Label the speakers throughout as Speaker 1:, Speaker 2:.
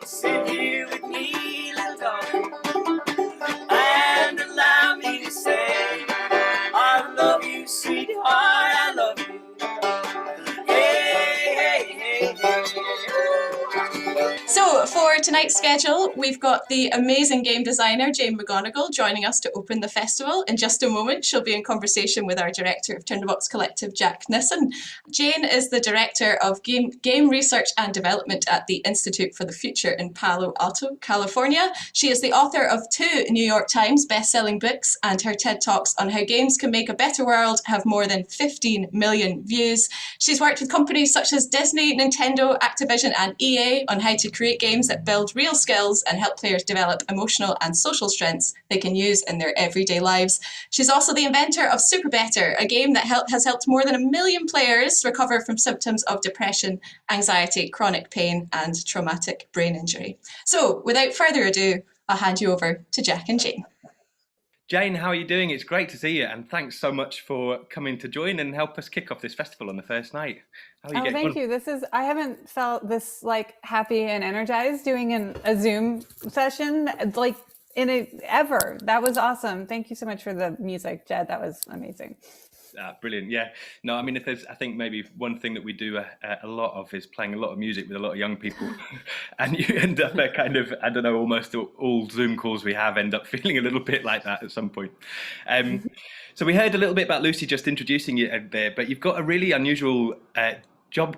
Speaker 1: Sit here with me, little darling, and allow me to say, I love you, sweetheart, I love you. Hey, hey, hey, hey.
Speaker 2: So for tonight's schedule, we've got the amazing game designer, Jane McGonigal, joining us to open the festival. In just a moment, she'll be in conversation with our director of Tinderbox Collective, Jack Nissen. Jane is the director of game research and development at the Institute for the Future in Palo Alto, California. She is the author of 2 New York Times best-selling books, and her TED Talks on how games can make a better world have more than 15 million views. She's worked with companies such as Disney, Nintendo, Activision, and EA on how to create games that build real skills and help players develop emotional and social strengths they can use in their everyday lives. She's also the inventor of Super Better, a game that has helped more than 1 million players recover from symptoms of depression, anxiety, chronic pain, and traumatic brain injury. So, without further ado, I'll hand you over to Jack and Jane.
Speaker 3: Jane, how are you doing? It's great to see you, and thanks so much for coming to join and help us kick off this festival on the first night. How are you getting on?
Speaker 4: Thank you. I haven't felt this like happy and energized doing a Zoom session like ever. That was awesome. Thank you so much for the music, Jed. That was amazing.
Speaker 3: Brilliant. Yeah. No, I mean, I think maybe one thing that we do a lot of is playing a lot of music with a lot of young people, and you end up kind of, I don't know, almost all Zoom calls we have end up feeling a little bit like that at some point. So we heard a little bit about Lucy just introducing you there, but you've got a really unusual job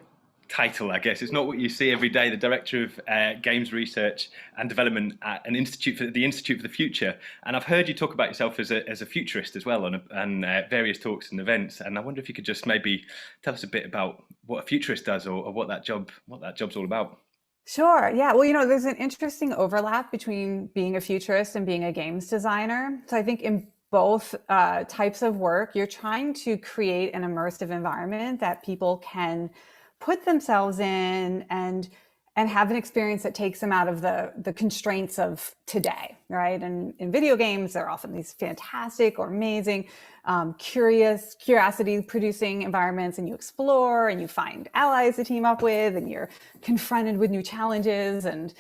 Speaker 3: title, I guess. It's not what you see every day, the Director of Games Research and Development at the Institute for the Future. And I've heard you talk about yourself as a futurist as well on various talks and events. And I wonder if you could just maybe tell us a bit about what a futurist does or what that job's all about.
Speaker 4: Sure. Yeah. Well, there's an interesting overlap between being a futurist and being a games designer. So I think in both types of work, you're trying to create an immersive environment that people can put themselves in and have an experience that takes them out of the constraints of today, right? And in video games, they're often these fantastic or amazing, curiosity-producing environments, and you explore and you find allies to team up with, and you're confronted with new challenges, and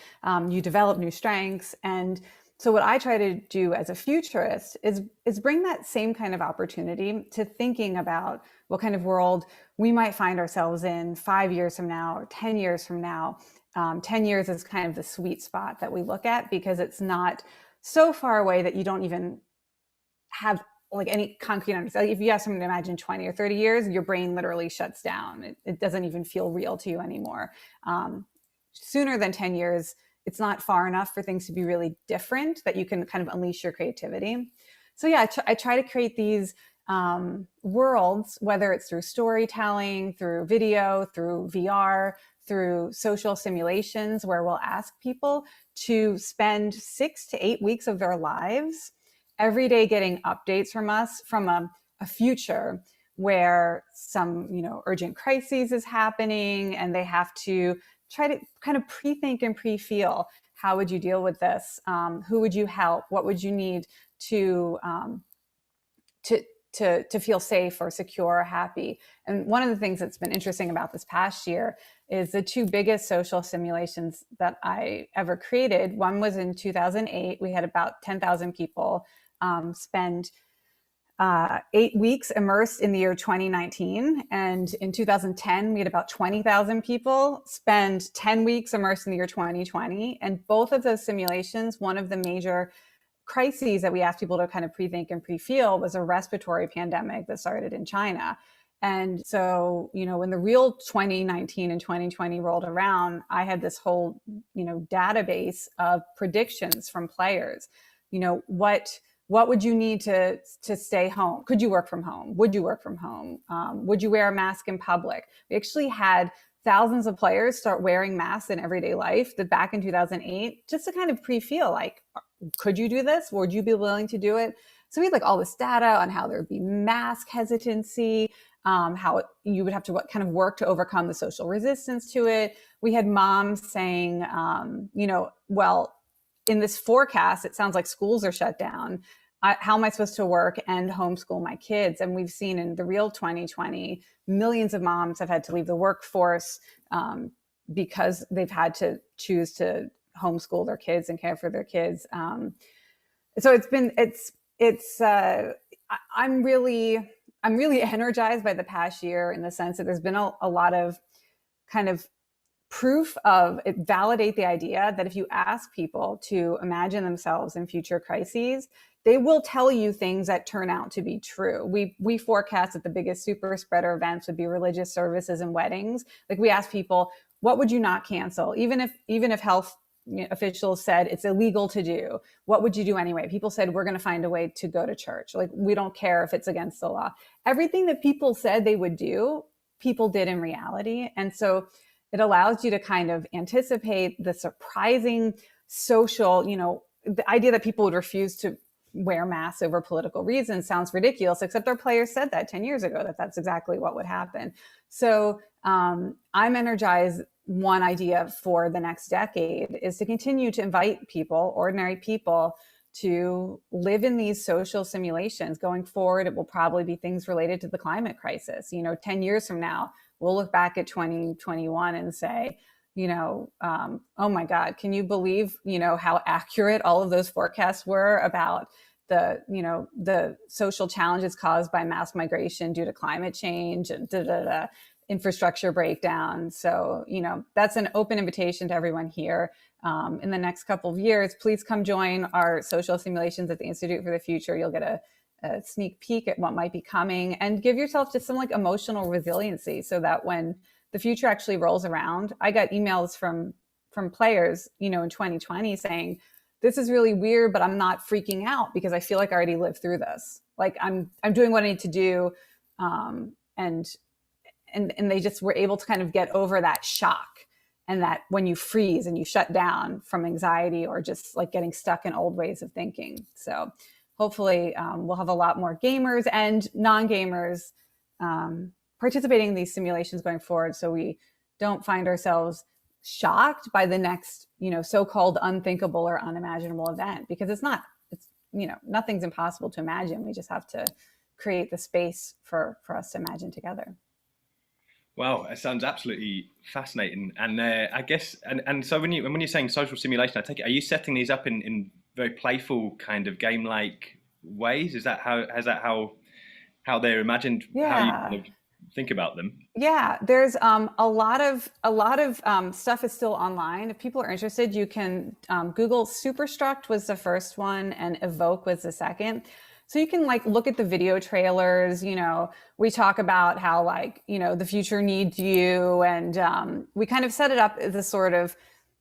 Speaker 4: you develop new strengths. And so what I try to do as a futurist is bring that same kind of opportunity to thinking about what kind of world we might find ourselves in 5 years from now or 10 years from now. 10 years is kind of the sweet spot that we look at, because it's not so far away that you don't even have like any concrete understanding. If you ask someone to imagine 20 or 30 years, your brain literally shuts down. It doesn't even feel real to you anymore. Sooner than 10 years, it's not far enough for things to be really different that you can kind of unleash your creativity. So yeah, I try to create these worlds, whether it's through storytelling, through video, through VR, through social simulations, where we'll ask people to spend 6 to 8 weeks of their lives every day getting updates from us from a future where some urgent crises is happening, and they have to try to kind of pre-think and pre-feel, how would you deal with this? Who would you help? What would you need to feel safe or secure or happy? And one of the things that's been interesting about this past year is the 2 biggest social simulations that I ever created. One was in 2008. We had about 10,000 people spend 8 weeks immersed in the year 2019. And in 2010, we had about 20,000 people spend 10 weeks immersed in the year 2020. And both of those simulations, one of the major crises that we asked people to kind of pre-think and pre-feel was a respiratory pandemic that started in China. And so, when the real 2019 and 2020 rolled around, I had this whole, database of predictions from players. What would you need to stay home? Could you work from home? Would you work from home? Would you wear a mask in public? We actually had thousands of players start wearing masks in everyday life back in 2008, just to kind of pre-feel like, could you do this? Would you be willing to do it? So we had like all this data on how there would be mask hesitancy, how you would have to kind of work to overcome the social resistance to it. We had moms saying, well, in this forecast, it sounds like schools are shut down. How am I supposed to work and homeschool my kids? And we've seen in the real 2020, millions of moms have had to leave the workforce because they've had to choose to homeschool their kids and care for their kids. So I'm really energized by the past year, in the sense that there's been a lot of kind of proof of it, validate the idea that if you ask people to imagine themselves in future crises, they will tell you things that turn out to be true. We forecast that the biggest super spreader events would be religious services and weddings. Like, we asked people, what would you not cancel? Even if health officials said it's illegal to do, what would you do anyway? People said, we're going to find a way to go to church. Like, we don't care if it's against the law. Everything that people said they would do, people did in reality. And so it allows you to kind of anticipate the surprising social, the idea that people would refuse to wear masks over political reasons sounds ridiculous, except our players said that 10 years ago, that that's exactly what would happen. So I'm energized. One idea for the next decade is to continue to invite people, ordinary people, to live in these social simulations. Going forward, it will probably be things related to the climate crisis. 10 years from now, we'll look back at 2021 and say, oh my God, can you believe, how accurate all of those forecasts were about the social challenges caused by mass migration due to climate change and infrastructure breakdown. So, that's an open invitation to everyone here. In the next couple of years, please come join our social simulations at the Institute for the Future. You'll get a sneak peek at what might be coming, and give yourself just some emotional resiliency, so that when the future actually rolls around. I got emails from players, in 2020 saying, this is really weird, but I'm not freaking out because I feel like I already lived through this. Like, I'm doing what I need to do. And they just were able to kind of get over that shock, and that when you freeze and you shut down from anxiety or just getting stuck in old ways of thinking. So hopefully we'll have a lot more gamers and non-gamers participating in these simulations going forward, so we don't find ourselves shocked by the next, so-called unthinkable or unimaginable event, because it's nothing's impossible to imagine. We just have to create the space for us to imagine together.
Speaker 3: Wow, it sounds absolutely fascinating. And I guess, and so when you're saying social simulation, I take it, are you setting these up in very playful kind of game-like ways? Is that how they're imagined?
Speaker 4: Yeah.
Speaker 3: How you kind of think about them?
Speaker 4: Yeah, there's a lot of stuff is still online. If people are interested, you can Google Superstruct was the first one and Evoke was the second. So you can look at the video trailers. We talk about how the future needs you, and we kind of set it up as a sort of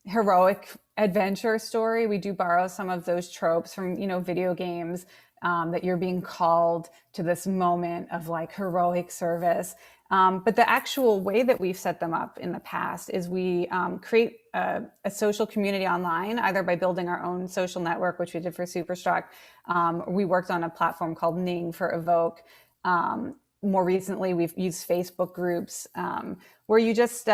Speaker 4: heroic adventure story. We do borrow some of those tropes from video games, that you're being called to this moment of heroic service. But the actual way that we've set them up in the past is we create a social community online, either by building our own social network, which we did for Superstruct. We worked on a platform called Ning for Evoke. More recently, we've used Facebook groups, where you just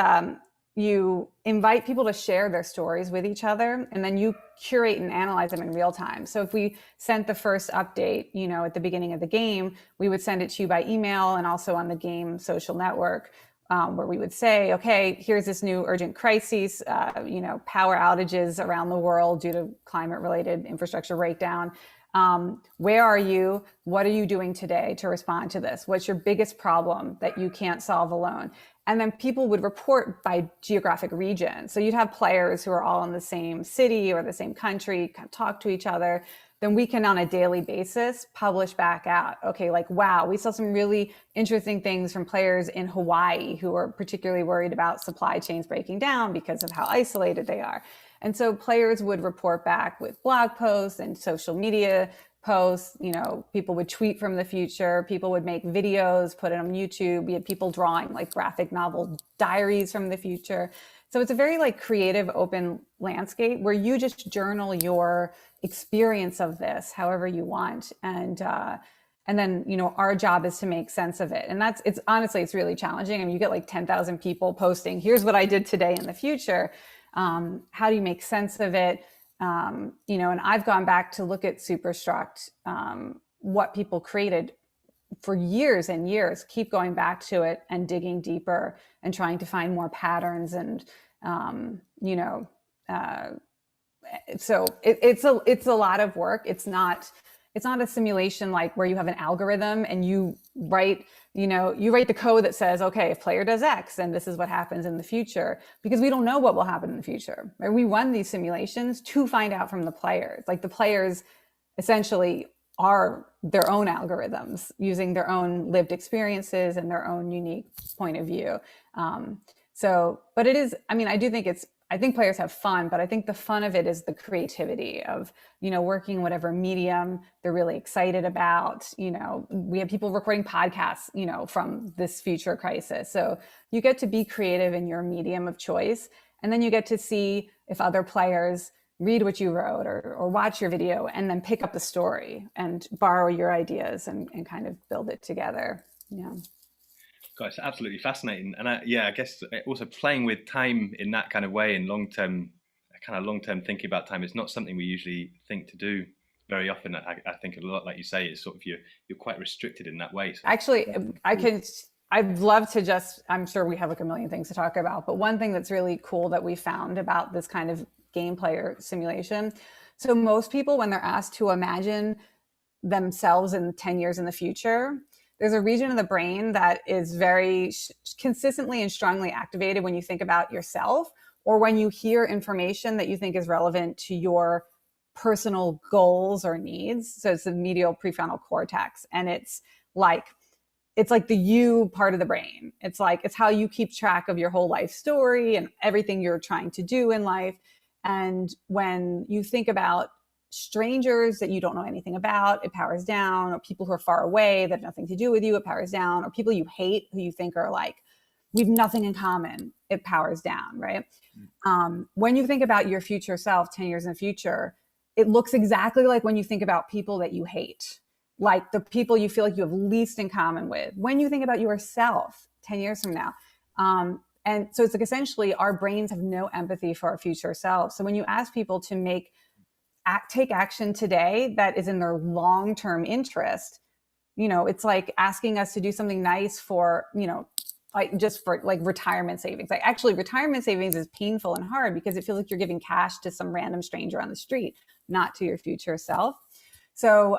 Speaker 4: you invite people to share their stories with each other, and then you curate and analyze them in real time. So if we sent the first update, at the beginning of the game, we would send it to you by email and also on the game social network, where we would say, okay, here's this new urgent crisis, power outages around the world due to climate-related infrastructure breakdown. Where are you? What are you doing today to respond to this? What's your biggest problem that you can't solve alone? And then people would report by geographic region. So you'd have players who are all in the same city or the same country, kind of talk to each other. Then we can, on a daily basis, publish back out. Okay, wow, we saw some really interesting things from players in Hawaii who are particularly worried about supply chains breaking down because of how isolated they are. And so players would report back with blog posts and social media posts. People would tweet from the future. People would make videos, put it on YouTube. We had people drawing graphic novel diaries from the future. So it's a very creative, open landscape where you just journal your experience of this however you want. And then, our job is to make sense of it. And it's honestly really challenging. You get 10,000 people posting, here's what I did today in the future. How do you make sense of it? And I've gone back to look at Superstruct, what people created for years and years, keep going back to it and digging deeper and trying to find more patterns and, So it's a lot of work. It's not a simulation like where you have an algorithm and you write the code that says, okay, if player does X, then this is what happens in the future, because we don't know what will happen in the future. Right? We run these simulations to find out from the players. Like the players essentially are their own algorithms using their own lived experiences and their own unique point of view. But it is, I think players have fun, but I think the fun of it is the creativity of, working whatever medium they're really excited about. We have people recording podcasts, from this future crisis. So you get to be creative in your medium of choice. And then you get to see if other players read what you wrote or watch your video and then pick up the story and borrow your ideas and kind of build it together. Yeah.
Speaker 3: God, it's absolutely fascinating. And I guess also playing with time in that kind of way and long-term thinking about time is not something we usually think to do very often. I think a lot, like you say, is sort of you're quite restricted in that way. So
Speaker 4: actually, I'd love to I'm sure we have like a million things to talk about, but one thing that's really cool that we found about this kind of game player simulation. So most people, when they're asked to imagine themselves in 10 years in the future, there's a region of the brain that is very consistently and strongly activated when you think about yourself or when you hear information that you think is relevant to your personal goals or needs. So it's the medial prefrontal cortex. And it's like the you part of the brain. It's how you keep track of your whole life story and everything you're trying to do in life. And when you think about strangers that you don't know anything about, it powers down, or people who are far away that have nothing to do with you, it powers down, or people you hate who you think are like, we have nothing in common, it powers down, right? When you think about your future self 10 years in the future, it looks exactly like when you think about people that you hate, like the people you feel like you have least in common with. When you think about yourself 10 years from now, and so it's like essentially our brains have no empathy for our future selves. So when you ask people to take action today that is in their long-term interest, it's like asking us to do something nice for, just for like retirement savings. Like actually retirement savings is painful and hard because it feels like you're giving cash to some random stranger on the street, not to your future self. So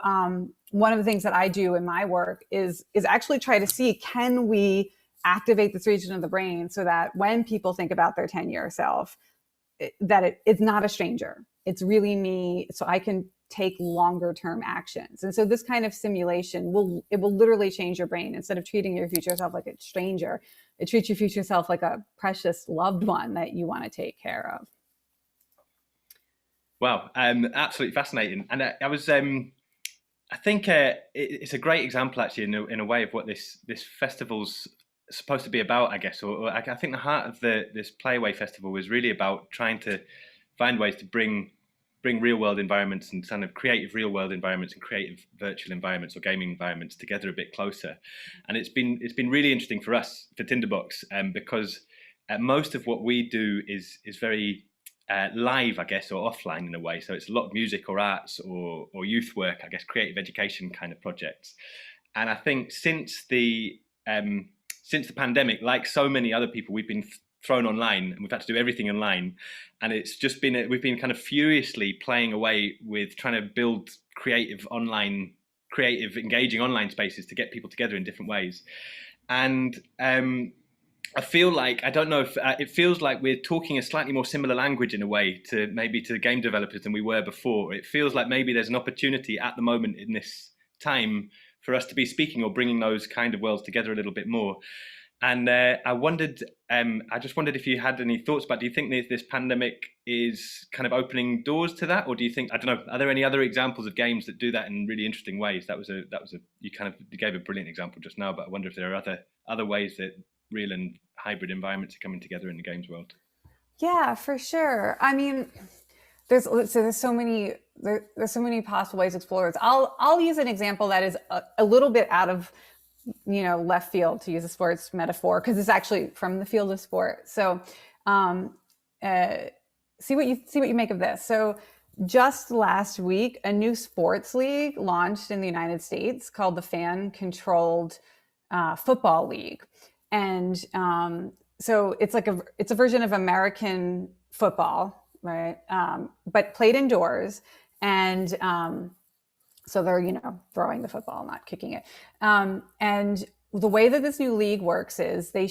Speaker 4: one of the things that I do in my work is actually try to see, can we activate this region of the brain so that when people think about their 10-year self, that it's not a stranger. It's really me, so I can take longer term actions. And so this kind of simulation will literally change your brain. Instead of treating your future self like a stranger, it treats your future self like a precious loved one that you want to take care of.
Speaker 3: Wow, absolutely fascinating. And I was, I think it's a great example actually in a way of what this festival's supposed to be about, I guess. Or I think the heart of this PlayAway festival was really about trying to find ways to bring real world environments and kind of creative real world environments and creative virtual environments or gaming environments together a bit closer. And it's been really interesting for us, for Tinderbox, because most of what we do is very live, I guess, or offline in a way. So it's a lot of music or arts or youth work, I guess, creative education kind of projects. And I think since the pandemic, like so many other people, we've been thrown online and we've had to do everything online. And it's just been, we've been kind of furiously playing away with trying to build creative, engaging online spaces to get people together in different ways. And I feel like, I don't know if it feels like we're talking a slightly more similar language in a way to game developers than we were before. It feels like maybe there's an opportunity at the moment in this time for us to be speaking or bringing those kind of worlds together a little bit more. And I just wondered if you had any thoughts about, do you think this pandemic is kind of opening doors to that? Or do you think, I don't know, are there any other examples of games that do that in really interesting ways? You gave a brilliant example just now, but I wonder if there are other ways that real and hybrid environments are coming together in the games world.
Speaker 4: Yeah, for sure. I mean, there's so many possible ways to explore it. I'll use an example that is a little bit out of left field, to use a sports metaphor, because it's actually from the field of sport. So see what you make of this. So just last week, a new sports league launched in the United States called the Fan Controlled Football League. And so it's a version of American football, right? but played indoors. And so they're, throwing the football, not kicking it. And the way that this new league works is there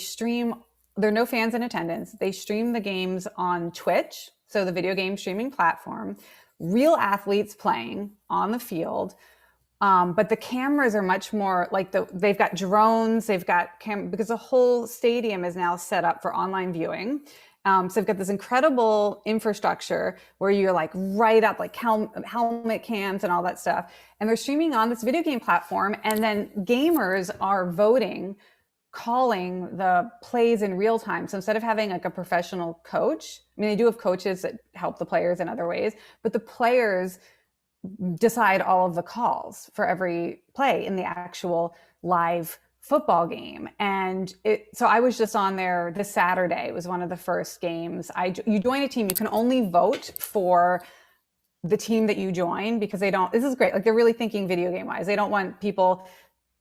Speaker 4: are no fans in attendance. They stream the games on Twitch, so the video game streaming platform, real athletes playing on the field. But the cameras are much more like they've got drones, they've got because the whole stadium is now set up for online viewing. So they've got this incredible infrastructure where you're like right up, like helmet cams and all that stuff. And they're streaming on this video game platform. And then gamers are voting, calling the plays in real time. So instead of having like a professional coach, I mean, they do have coaches that help the players in other ways, but the players decide all of the calls for every play in the actual live football game. And so I was just on there this Saturday. It was one of the first games. You join a team, you can only vote for the team that you join because this is great. Like they're really thinking video game wise. They don't want people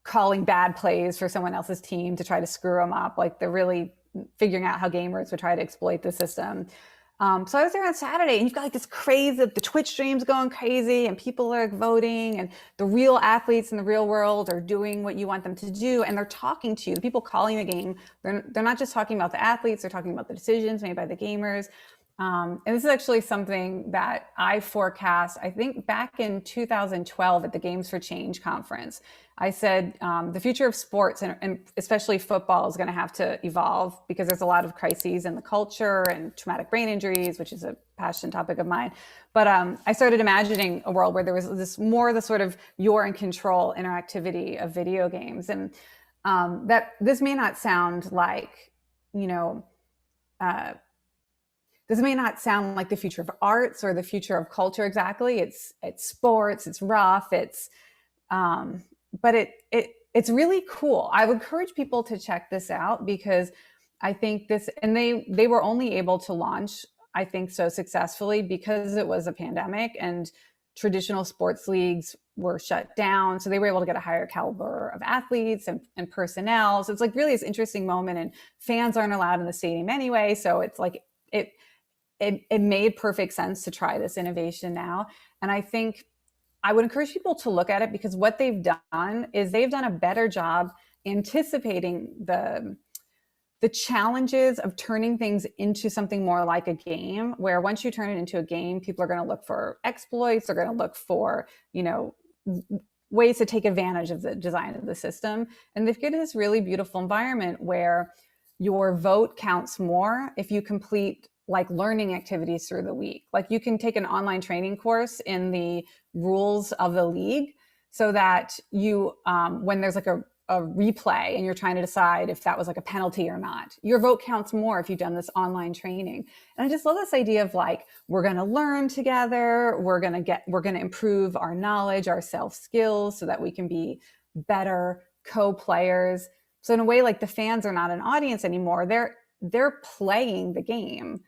Speaker 4: calling bad plays for someone else's team to try to screw them up. Like they're really figuring out how gamers would try to exploit the system. So I was there on Saturday and you've got like this crazy, the Twitch streams going crazy and people are like voting and the real athletes in the real world are doing what you want them to do. And they're talking to you, the people calling the game. They're not just talking about the athletes, they're talking about the decisions made by the gamers. And this is actually something that I forecast, I think back in 2012 at the Games for Change conference. I said the future of sports and especially football is going to have to evolve because there's a lot of crises in the culture and traumatic brain injuries, which is a passion topic of mine. But I started imagining a world where there was the sort of you're in control interactivity of video games. And that this may not sound like, this may not sound like the future of arts or the future of culture exactly. It's sports, it's rough, but it's really cool. I would encourage people to check this out because I think and they were only able to launch, I think, so successfully because it was a pandemic and traditional sports leagues were shut down. So they were able to get a higher caliber of athletes and personnel. So it's like really this interesting moment and fans aren't allowed in the stadium anyway. So it's like, it made perfect sense to try this innovation now. And I think I would encourage people to look at it because what they've done is they've done a better job anticipating the challenges of turning things into something more like a game, where once you turn it into a game, people are going to look for exploits, they're going to look for, ways to take advantage of the design of the system. And they've created this really beautiful environment where your vote counts more if you complete like learning activities through the week. Like you can take an online training course in the rules of the league so that you, when there's like a replay and you're trying to decide if that was like a penalty or not, your vote counts more if you've done this online training. And I just love this idea of like, we're going to learn together. We're going to improve our knowledge, our self skills so that we can be better co-players. So in a way, like the fans are not an audience anymore. They're playing the game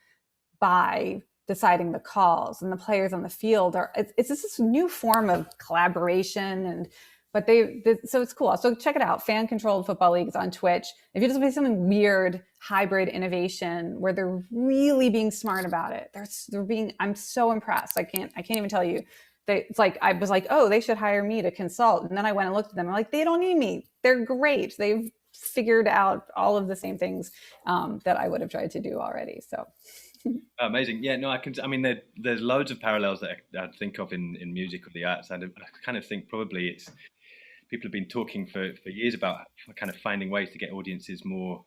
Speaker 4: by deciding the calls, and the players on the field it's this new form of collaboration. So it's cool. So check it out. Fan controlled football leagues on Twitch. If you just make something weird, hybrid innovation where they're really being smart about it, I'm so impressed. I can't even tell you. I was like, oh, they should hire me to consult. And then I went and looked at them. I'm like, they don't need me. They're great. They've figured out all of the same things that I would have tried to do already. So.
Speaker 3: Amazing. Yeah, no, there's loads of parallels that I think of in music or the arts. And I kind of think probably people have been talking for years about kind of finding ways to get audiences more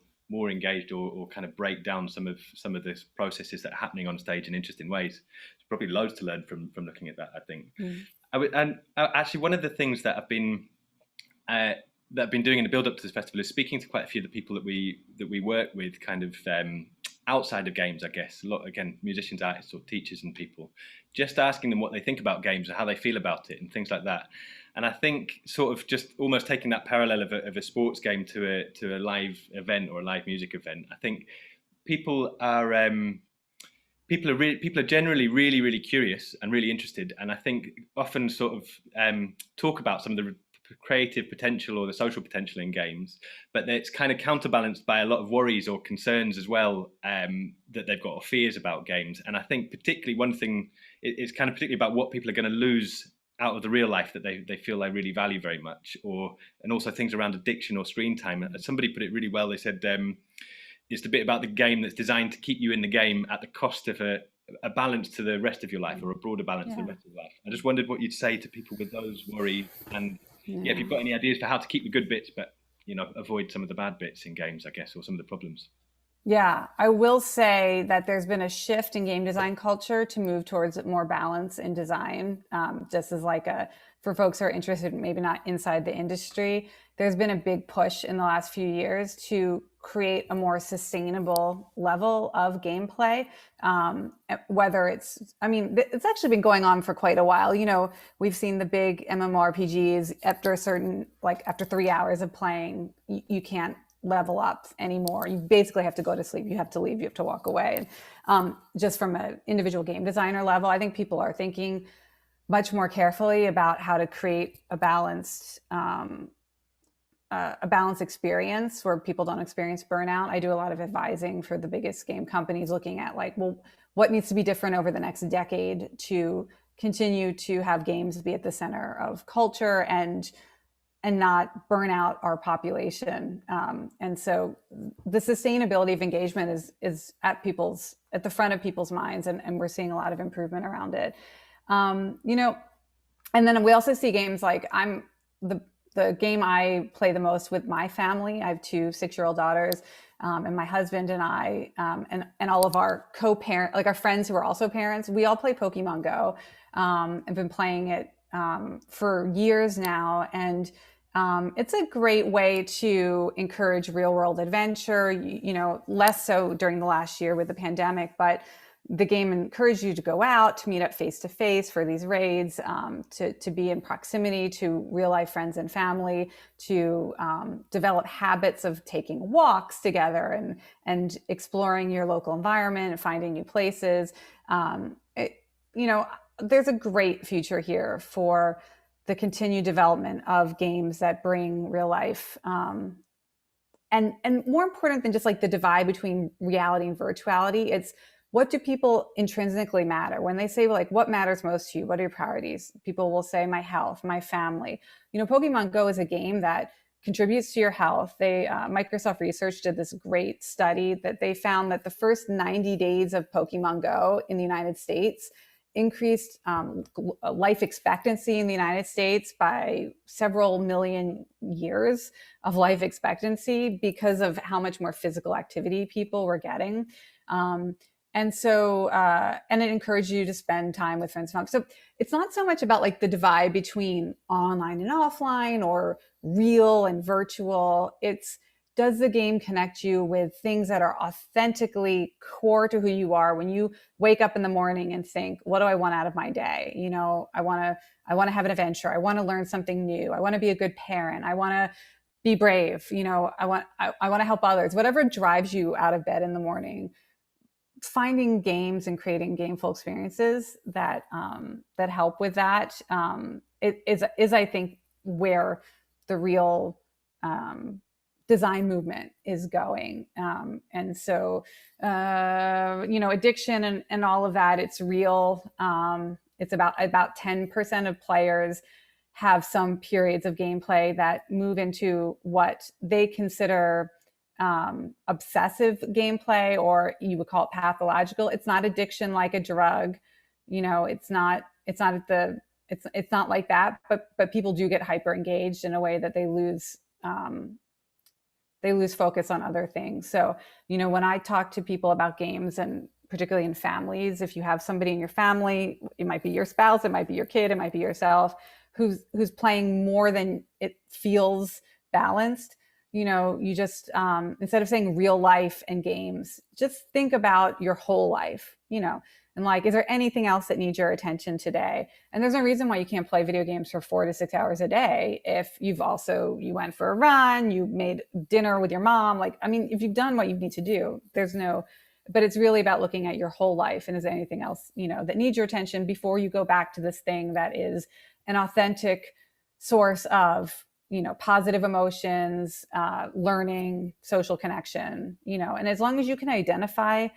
Speaker 3: engaged or kind of break down some of the processes that are happening on stage in interesting ways. There's probably loads to learn from looking at that, I think. Actually, one of the things that I've been doing in the build up to this festival is speaking to quite a few of the people that we work with, kind of outside of games, I guess. A lot, again, musicians, artists, or teachers and people, just asking them what they think about games or how they feel about it and things like that. And I think sort of just almost taking that parallel of a sports game to a live event or a live music event, I think people are generally really, really curious and really interested. And I think often sort of talk about some of the creative potential or the social potential in games, but it's kind of counterbalanced by a lot of worries or concerns as well that they've got, or fears about games. And I think particularly one thing it's kind of particularly about what people are going to lose out of the real life that they feel they really value very much, and also things around addiction or screen time. Somebody put it really well. They said it's the bit about the game that's designed to keep you in the game at the cost of a balance to the rest of your life, or a broader balance to the rest of your life. I just wondered what you'd say to people with those worries, and if you've got any ideas for how to keep the good bits, but avoid some of the bad bits in games, I guess, or some of the problems.
Speaker 4: Yeah, I will say that there's been a shift in game design culture to move towards more balance in design. Just as for folks who are interested, maybe not inside the industry, there's been a big push in the last few years to create a more sustainable level of gameplay. Whether it's actually been going on for quite a while. We've seen the big MMORPGs after 3 hours of playing, you can't level up anymore. You basically have to go to sleep. You have to leave. You have to walk away. And just from an individual game designer level, I think people are thinking much more carefully about how to create a balanced experience where people don't experience burnout. I do a lot of advising for the biggest game companies, looking at what needs to be different over the next decade to continue to have games be at the center of culture and not burn out our population. And so the sustainability of engagement is at the front of people's minds, and we're seeing a lot of improvement around it. And then we also see games like the game I play the most with my family. I have 2 6-year-old daughters, and my husband and I, and all of our co-parent, our friends who are also parents, we all play Pokemon Go. I've been playing it for years now, and it's a great way to encourage real world adventure, less so during the last year with the pandemic, but the game encouraged you to go out, to meet up face to face for these raids, to be in proximity to real life friends and family, to develop habits of taking walks together and exploring your local environment and finding new places. There's a great future here for the continued development of games that bring real life, and more important than just the divide between reality and virtuality, it's what do people intrinsically matter? When they say what matters most to you, what are your priorities? People will say my health, my family. Pokemon Go is a game that contributes to your health. Microsoft Research did this great study that they found that the first 90 days of Pokemon Go in the United States increased life expectancy in the United States by several million years of life expectancy because of how much more physical activity people were getting. And it encouraged you to spend time with friends and family. So it's not so much about the divide between online and offline or real and virtual. It's, does the game connect you with things that are authentically core to who you are when you wake up in the morning and think, what do I want out of my day? I want to have an adventure. I want to learn something new. I want to be a good parent. I want to be brave. I want to help others. Whatever drives you out of bed in the morning, finding games and creating gameful experiences that help with that is I think where the real design movement is going. And so, addiction and all of that, it's real. It's about 10% of players have some periods of gameplay that move into what they consider obsessive gameplay, or you would call it pathological. It's not addiction like a drug. It's not like that, but people do get hyper engaged in a way that they lose focus on other things. So, when I talk to people about games, and particularly in families, if you have somebody in your family, it might be your spouse, it might be your kid, it might be yourself, who's playing more than it feels balanced, you just, instead of saying real life and games, just think about your whole life, and is there anything else that needs your attention today? And there's no reason why you can't play video games for 4 to 6 hours a day. If you went for a run, you made dinner with your mom, if you've done what you need to do, but it's really about looking at your whole life. And is there anything else, that needs your attention before you go back to this thing that is an authentic source of, positive emotions, learning, social connection, and as long as you can identify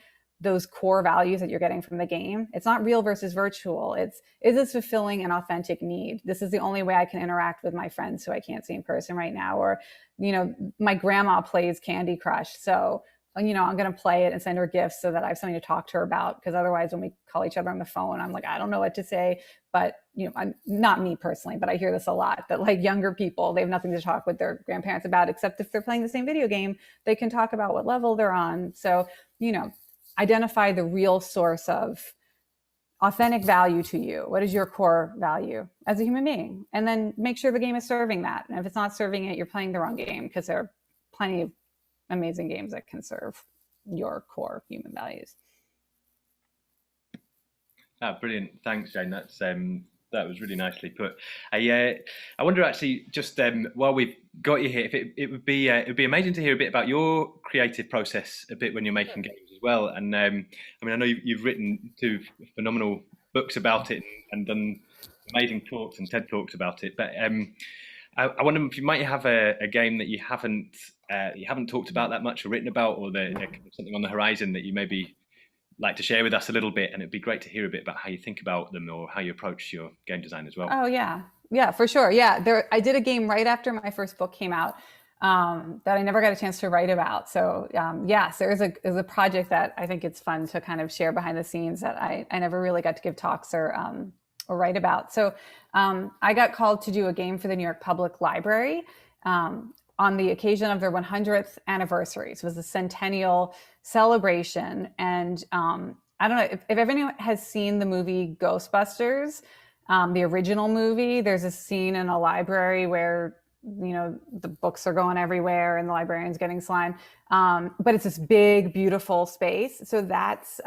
Speaker 4: those core values that you're getting from the game. It's not real versus virtual. It's, is this fulfilling an authentic need? This is the only way I can interact with my friends who I can't see in person right now. Or, you know, my grandma plays Candy Crush. So, you know, I'm going to play it and send her gifts so that I have something to talk to her about. Because otherwise, when we call each other on the phone, I'm like, I don't know what to say. But, you know, I'm not me personally, but I hear this a lot, that like younger people, they have nothing to talk with their grandparents about, except if they're playing the same video game, they can talk about what level they're on. So, you know, identify the real source of authentic value to you. What is your core value as a human being? And then make sure the game is serving that. And if it's not serving it, you're playing the wrong game, because there are plenty of amazing games that can serve your core human values.
Speaker 3: Brilliant. Thanks, Jane. That was really nicely put. I wonder actually, just while we've got you here, if it would be amazing to hear a bit about your creative process a bit when you're making games as well. And I mean, I know you've written 2 phenomenal books about it and done amazing talks and TED Talks about it. But I wonder if you might have a game that you haven't talked about that much or written about, or something on the horizon that you maybe like to share with us a little bit. And it'd be great to hear a bit about how you think about them or how you approach your game design as well.
Speaker 4: Oh yeah, for sure. Yeah, I did a game right after my first book came out that I never got a chance to write about. So yes, there's a project that I think it's fun to kind of share behind the scenes that I never really got to give talks or write about. So I got called to do a game for the New York Public Library on the occasion of their 100th anniversary. So it was a centennial celebration. And I don't know if everyone has seen the movie Ghostbusters, the original movie. There's a scene in a library where, you know, the books are going everywhere and the librarian's getting slime. But it's this big, beautiful space. So that's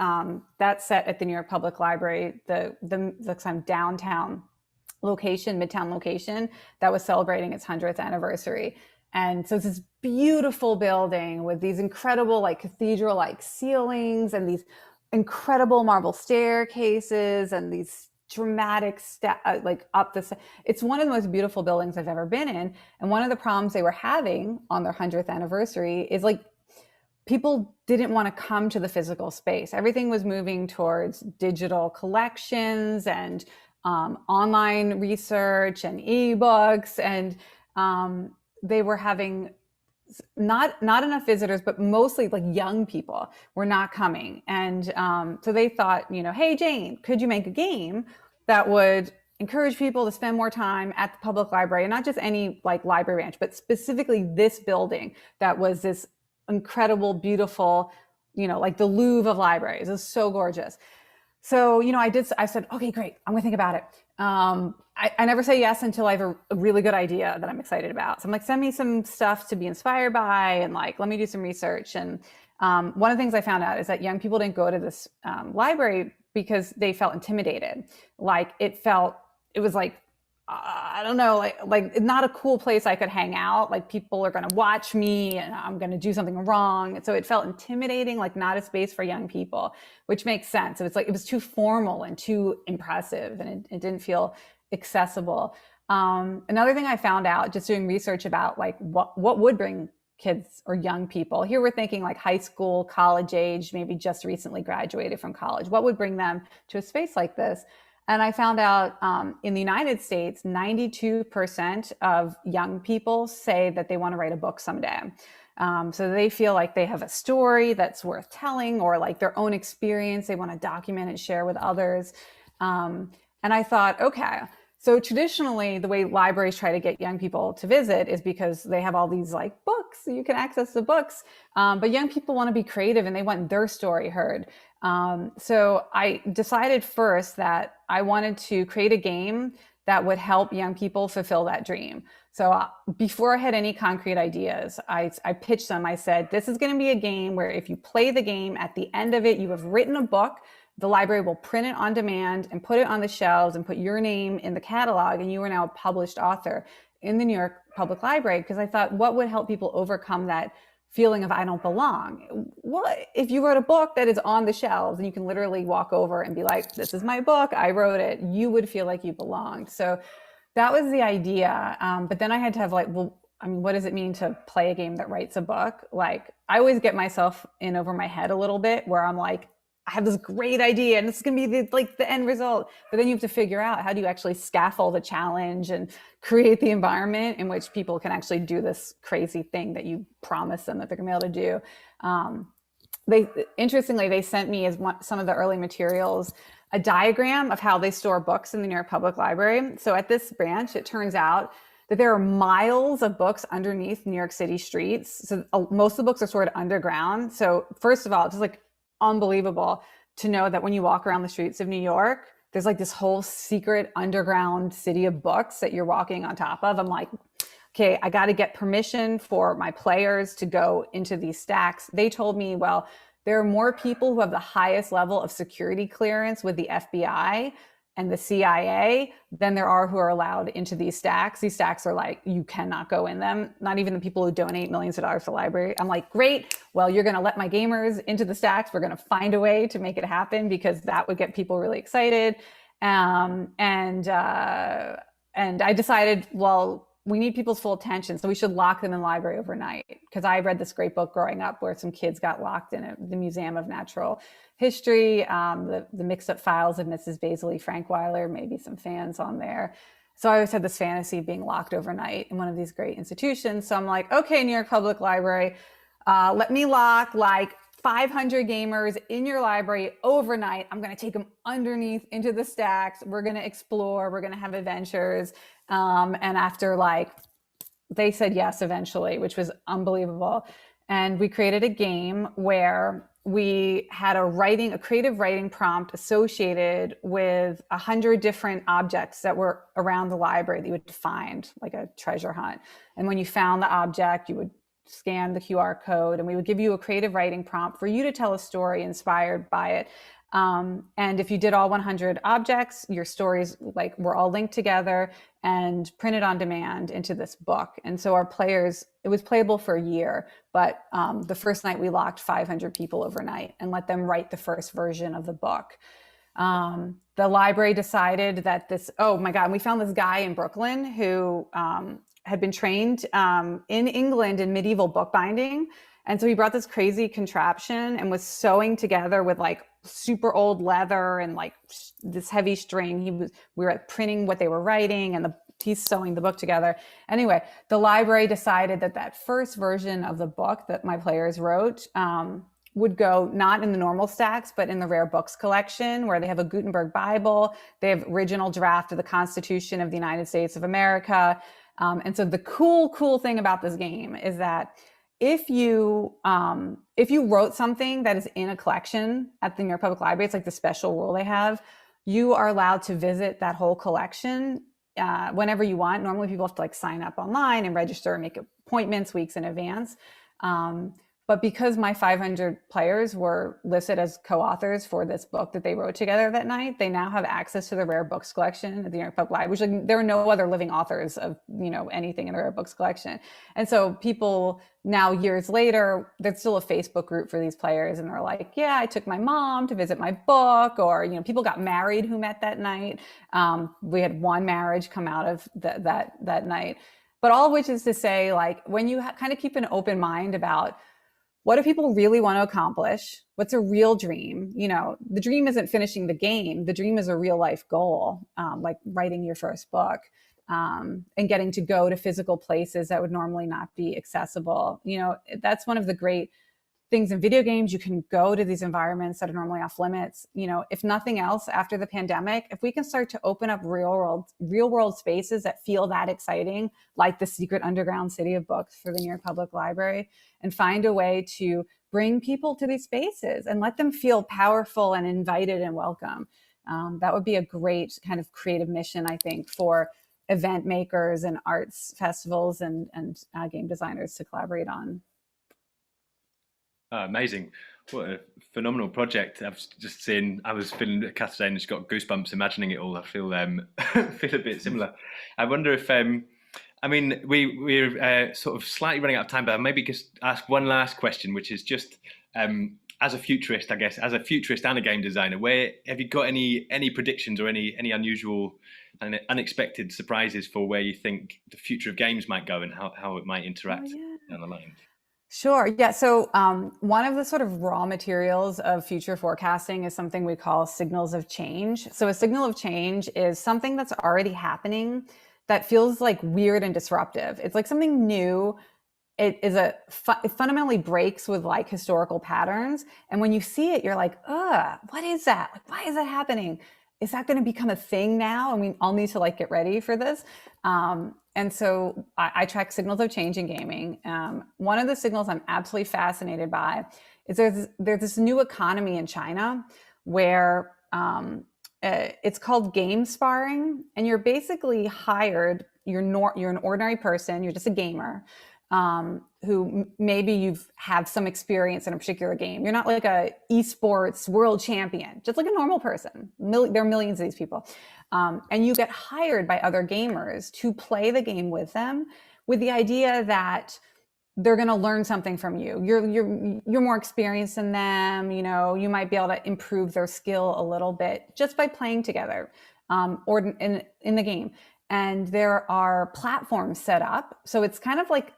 Speaker 4: set at the New York Public Library, the kind of downtown location, midtown location that was celebrating its 100th anniversary. And so it's this beautiful building with these incredible, like cathedral-like ceilings and these incredible marble staircases and these dramatic like up the. It's one of the most beautiful buildings I've ever been in. And one of the problems they were having on their 100th anniversary is like people didn't want to come to the physical space. Everything was moving towards digital collections and online research and ebooks, and they were having not enough visitors, but mostly like young people were not coming. And so they thought, you know, hey, Jane, could you make a game that would encourage people to spend more time at the public library, and not just any like library branch, but specifically this building that was this incredible, beautiful, you know, like the Louvre of libraries. It was so gorgeous. So, you know, I said, okay, great. I'm gonna think about it. I never say yes until I have a really good idea that I'm excited about. So I'm like, send me some stuff to be inspired by, and like, let me do some research. And one of the things I found out is that young people didn't go to this library because they felt intimidated. Like it was like, I don't know, like not a cool place I could hang out. Like people are going to watch me and I'm going to do something wrong. And so it felt intimidating, like not a space for young people, which makes sense. It's like, it was too formal and too impressive, and it didn't feel accessible. Another thing I found out just doing research about like what would bring kids or young people, here we're thinking like high school, college age, maybe just recently graduated from college, what would bring them to a space like this? And I found out in the United States, 92% of young people say that they want to write a book someday. So they feel like they have a story that's worth telling, or like their own experience they want to document and share with others. And I thought, okay, so traditionally the way libraries try to get young people to visit is because they have all these like books, so you can access the books. But young people want to be creative and they want their story heard. So I decided first that I wanted to create a game that would help young people fulfill that dream. So before I had any concrete ideas, I pitched them. I said, this is going to be a game where if you play the game, at the end of it, you have written a book. The library will print it on demand and put it on the shelves and put your name in the catalog, and you are now a published author in the New York Public Library. Because I thought, what would help people overcome that feeling of I don't belong? What if you wrote a book that is on the shelves and you can literally walk over and be like, this is my book, I wrote it, you would feel like you belonged. So that was the idea. But then I had to have like, well, I mean, what does it mean to play a game that writes a book? Like I always get myself in over my head a little bit where I'm like, I have this great idea and this is going to be the end result. But then you have to figure out, how do you actually scaffold the challenge and create the environment in which people can actually do this crazy thing that you promise them that they're going to be able to do. Interestingly, they sent me as some of the early materials a diagram of how they store books in the New York Public Library. So at this branch, it turns out that there are miles of books underneath New York City streets. So most of the books are stored underground. So first of all, it's just like unbelievable to know that when you walk around the streets of New York, there's like this whole secret underground city of books that you're walking on top of. I'm like, okay, I got to get permission for my players to go into these stacks. They told me, well, there are more people who have the highest level of security clearance with the FBI and the CIA than there are who are allowed into these stacks. These stacks are like, you cannot go in them. Not even the people who donate millions of dollars to the library. I'm like, great. Well, you're going to let my gamers into the stacks. We're going to find a way to make it happen, because that would get people really excited. And I decided, well, we need people's full attention, so we should lock them in the library overnight. Because I read this great book growing up where some kids got locked in the Museum of Natural History, the Mixed Up Files of Mrs. Basil Frankweiler, maybe some fans on there. So I always had this fantasy of being locked overnight in one of these great institutions. So I'm like, okay, New York Public Library, let me lock like 500 gamers in your library overnight. I'm going to take them underneath into the stacks. We're going to explore. We're going to have adventures. And after they said yes eventually, which was unbelievable. And we created a game where we had a creative writing prompt associated with 100 different objects that were around the library that you would find, like a treasure hunt. And when you found the object, you would scan the QR code, and we would give you a creative writing prompt for you to tell a story inspired by it. And if you did all 100 objects, your stories were all linked together and printed on demand into this book. And so our players, it was playable for a year, but the first night we locked 500 people overnight and let them write the first version of the book. The library decided that oh my God, we found this guy in Brooklyn who had been trained in England in medieval bookbinding. And so he brought this crazy contraption and was sewing together with super old leather and this heavy string. We were printing what they were writing, and he's sewing the book together. Anyway, the library decided that first version of the book that my players wrote would go not in the normal stacks, but in the rare books collection, where they have a Gutenberg Bible. They have original draft of the Constitution of the United States of America. And so the cool thing about this game is that if you wrote something that is in a collection at the New York Public Library, it's like the special rule they have, you are allowed to visit that whole collection whenever you want. Normally people have to sign up online and register and make appointments weeks in advance. But because my 500 players were listed as co-authors for this book that they wrote together that night, they now have access to the rare books collection at the New York Public Library, which there are no other living authors of anything in the rare books collection. And so people now, years later, there's still a Facebook group for these players, and they're like, yeah, I took my mom to visit my book, or people got married who met that night. We had one marriage come out of that night. But all of which is to say, when you kind of keep an open mind about what do people really want to accomplish? What's a real dream? The dream isn't finishing the game. The dream is a real life goal, like writing your first book, and getting to go to physical places that would normally not be accessible. That's one of the great things in video games. You can go to these environments that are normally off limits. If nothing else, after the pandemic, if we can start to open up real world spaces that feel that exciting, like the secret underground city of books for the New York Public Library, and find a way to bring people to these spaces and let them feel powerful and invited and welcome, that would be a great kind of creative mission, I think, for event makers and arts festivals and game designers to collaborate on.
Speaker 3: Oh, amazing. What a phenomenal project. I've just seen, I was feeling Kath saying and she's got goosebumps imagining it all. I feel feel a bit similar. I wonder if we're sort of slightly running out of time, but I'll maybe just ask one last question, which is just as a futurist, I guess, as a futurist and a game designer, where have you got any predictions or any unusual and unexpected surprises for where you think the future of games might go and how it might interact down the line?
Speaker 4: Sure. Yeah. So one of the sort of raw materials of future forecasting is something we call signals of change. So a signal of change is something that's already happening that feels like weird and disruptive. It's like something new. It fundamentally breaks with like historical patterns. And when you see it, you're like, what is that? Like, why is that happening? Is that going to become a thing now? And we all need to like get ready for this. And so I track signals of change in gaming. One of the signals I'm absolutely fascinated by is there's this new economy in China where it's called game sparring, and you're basically hired. You're an ordinary person. You're just a gamer who maybe you've have some experience in a particular game. You're not like a esports world champion, just like a normal person. There are millions of these people. And you get hired by other gamers to play the game with them with the idea that they're going to learn something from you. You're more experienced than them. You know, you might be able to improve their skill a little bit just by playing together or in the game. And there are platforms set up. So it's kind of like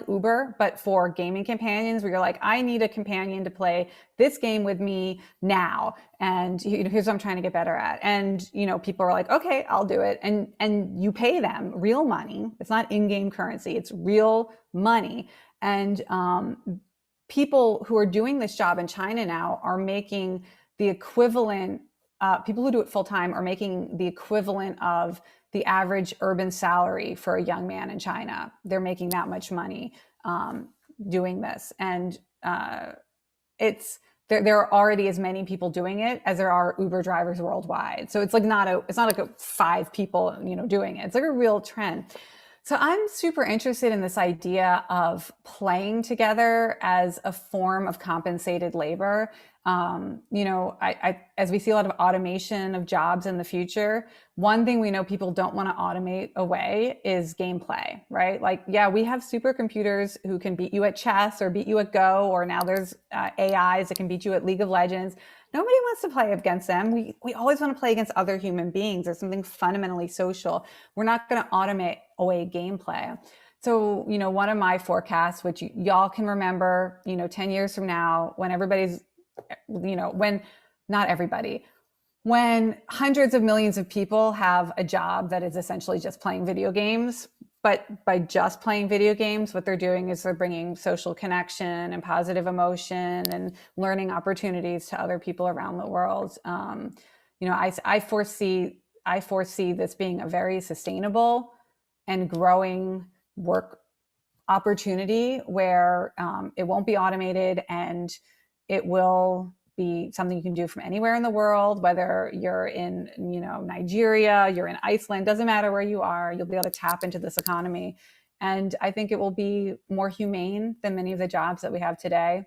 Speaker 4: Uber, but for gaming companions, where you're like, I need a companion to play this game with me now. And here's what I'm trying to get better at. And, people are like, okay, I'll do it. And you pay them real money. It's not in-game currency. It's real money. And people who are doing this job in China now are making the equivalent, people who do it full time are making the equivalent of the average urban salary for a young man in China. They're making that much money doing this. And there are already as many people doing it as there are Uber drivers worldwide. So it's not like 5 people, doing it. It's like a real trend. So I'm super interested in this idea of playing together as a form of compensated labor. As we see a lot of automation of jobs in the future, one thing we know people don't want to automate away is gameplay, right? Like, yeah, we have supercomputers who can beat you at chess or beat you at Go, or now there's AIs that can beat you at League of Legends. Nobody wants to play against them. We always want to play against other human beings. There's something fundamentally social. We're not going to automate away gameplay. So, one of my forecasts, which y'all can remember, 10 years from now, when everybody's, when not everybody, when hundreds of millions of people have a job that is essentially just playing video games, but by just playing video games, what they're doing is they're bringing social connection and positive emotion and learning opportunities to other people around the world. I foresee this being a very sustainable and growing work opportunity where it won't be automated, and it will be something you can do from anywhere in the world, whether you're in, Nigeria, you're in Iceland, doesn't matter where you are, you'll be able to tap into this economy. And I think it will be more humane than many of the jobs that we have today,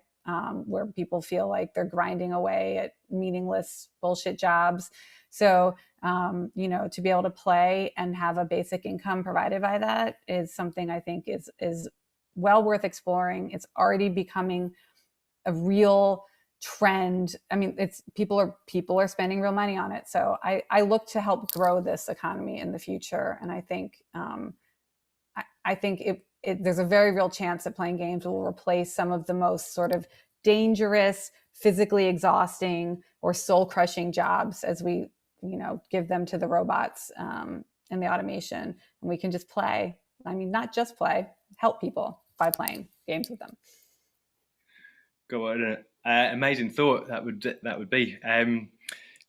Speaker 4: where people feel like they're grinding away at meaningless bullshit jobs. So, to be able to play and have a basic income provided by that is something I think is well worth exploring. It's already becoming a real trend. I mean, people are spending real money on it. So I look to help grow this economy in the future. And I think there's a very real chance that playing games will replace some of the most sort of dangerous, physically exhausting, or soul crushing jobs as we, give them to the robots and the automation. And we can just play. I mean, not just play, help people by playing games with them.
Speaker 3: Go on, amazing thought that would be.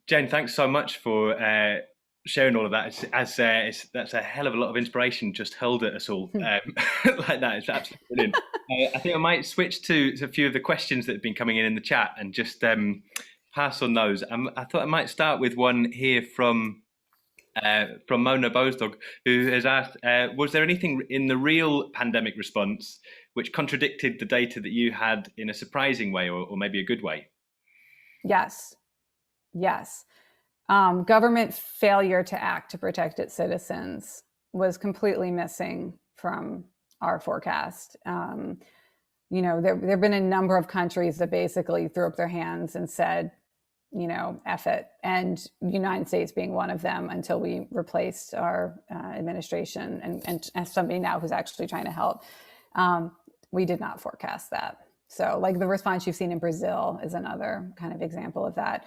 Speaker 3: Jane, thanks so much for sharing all of that. That's a hell of a lot of inspiration just hurled at us all like that. It's absolutely brilliant. I think I might switch to a few of the questions that have been coming in the chat and just pass on those. I thought I might start with one here from Mona Bozdog, who has asked, was there anything in the real pandemic response which contradicted the data that you had in a surprising way or maybe a good way?
Speaker 4: Yes. Government failure to act to protect its citizens was completely missing from our forecast. There have been a number of countries that basically threw up their hands and said, F it. And the United States being one of them, until we replaced our administration and somebody now who's actually trying to help. we did not forecast that. So like the response you've seen in Brazil is another kind of example of that.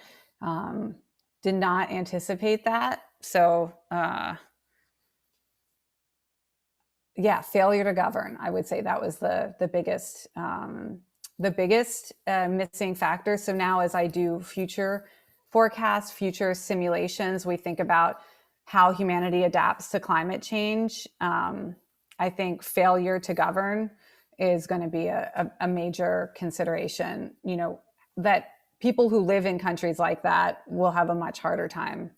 Speaker 4: Did not anticipate that. So yeah, failure to govern. I would say that was the biggest missing factor. So now as I do future forecasts, future simulations, we think about how humanity adapts to climate change. I think failure to govern is going to be a major consideration, you know, that people who live in countries like that will have a much harder time